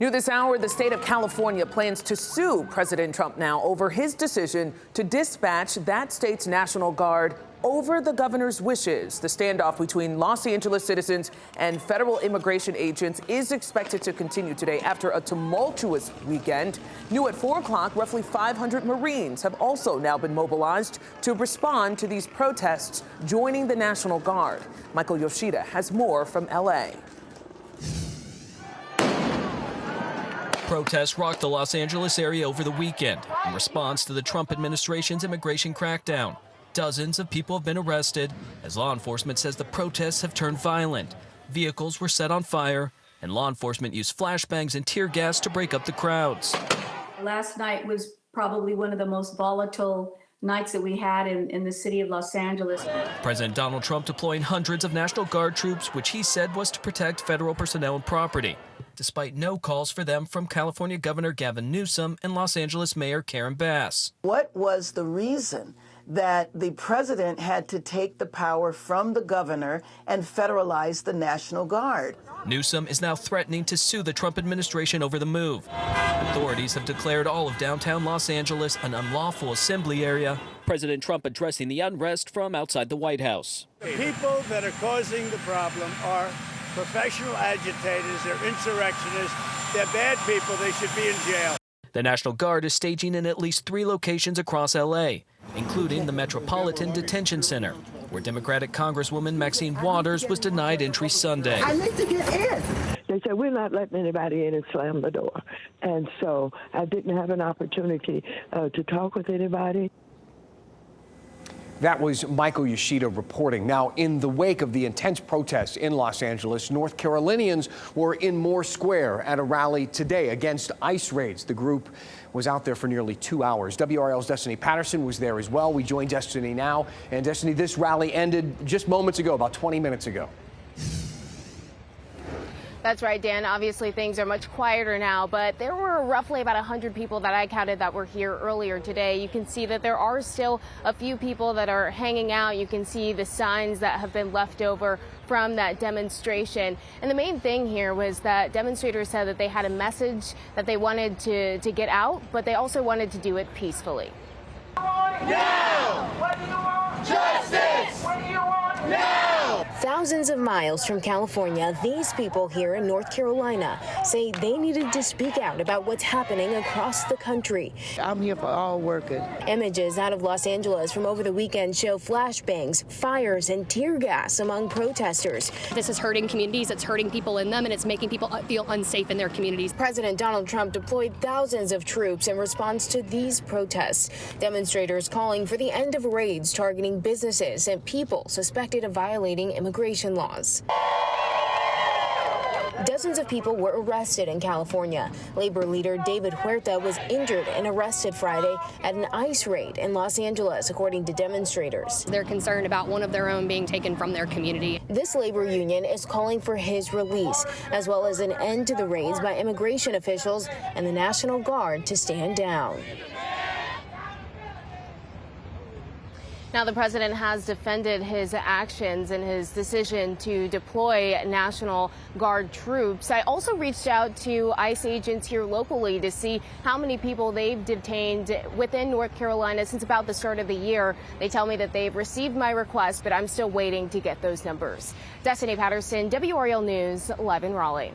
New this hour, the state of California plans to sue President Trump now over his decision to dispatch that state's National Guard over the governor's wishes. The standoff between Los Angeles citizens and federal immigration agents is expected to continue today after a tumultuous weekend. New at 4 o'clock, roughly 500 Marines have also now been mobilized to respond to these protests, joining the National Guard. Michael Yoshida has more from L.A. Protests rocked the Los Angeles area over the weekend in response to the Trump administration's immigration crackdown. Dozens of people have been arrested as law enforcement says the protests have turned violent. Vehicles were set on fire, and law enforcement used flashbangs and tear gas to break up the crowds. Last night was probably one of the most volatile nights that we had in the city of Los Angeles. President Donald Trump deploying hundreds of National Guard troops, which he said was to protect federal personnel and property, despite no calls for them from California Governor Gavin Newsom and Los Angeles Mayor Karen Bass. What was the reason that the president had to take the power from the governor and federalize the National Guard? Newsom is now threatening to sue the Trump administration over the move. Authorities have declared all of downtown Los Angeles an unlawful assembly area. President Trump addressing the unrest from outside the White House. The people that are causing the problem are professional agitators, they're insurrectionists, they're bad people, they should be in jail. The National Guard is staging in at least 3 locations across L.A., including the Metropolitan Detention Center, where Democratic Congresswoman Maxine Waters was denied entry Sunday. I need to get in. They said, we're not letting anybody in, and slam the door. And so I didn't have an opportunity to talk with anybody. That was Michael Yoshida reporting. Now, in the wake of the intense protests in Los Angeles, North Carolinians were in Moore Square at a rally today against ICE raids. The group was out there for nearly 2 hours. WRAL's Destiny Patterson was there as well. We join Destiny now. And Destiny, this rally ended just moments ago, about 20 minutes ago. That's right, Dan. Obviously, things are much quieter now, but there were roughly about 100 people that I counted that were here earlier today. You can see that there are still a few people that are hanging out. You can see the signs that have been left over from that demonstration. And the main thing here was that demonstrators said that they had a message that they wanted to get out, but they also wanted to do it peacefully. Now! What do you want? Justice! What do you want? Now! Thousands of miles from California, these people here in North Carolina say they needed to speak out about what's happening across the country. I'm here for all workers. Images out of Los Angeles from over the weekend show flashbangs, fires, and tear gas among protesters. This is hurting communities, it's hurting people in them, and it's making people feel unsafe in their communities. President Donald Trump deployed thousands of troops in response to these protests. Demonstrators calling for the end of raids targeting businesses and people suspected of violating immigration laws. Dozens of people were arrested in California. Labor leader David Huerta was injured and arrested Friday at an ICE raid in Los Angeles, according to demonstrators. They're concerned about one of their own being taken from their community. This labor union is calling for his release, as well as an end to the raids by immigration officials and the National Guard to stand down. Now, the president has defended his actions and his decision to deploy National Guard troops. I also reached out to ICE agents here locally to see how many people they've detained within North Carolina since about the start of the year. They tell me that they've received my request, but I'm still waiting to get those numbers. Destiny Patterson, WRAL News, live in Raleigh.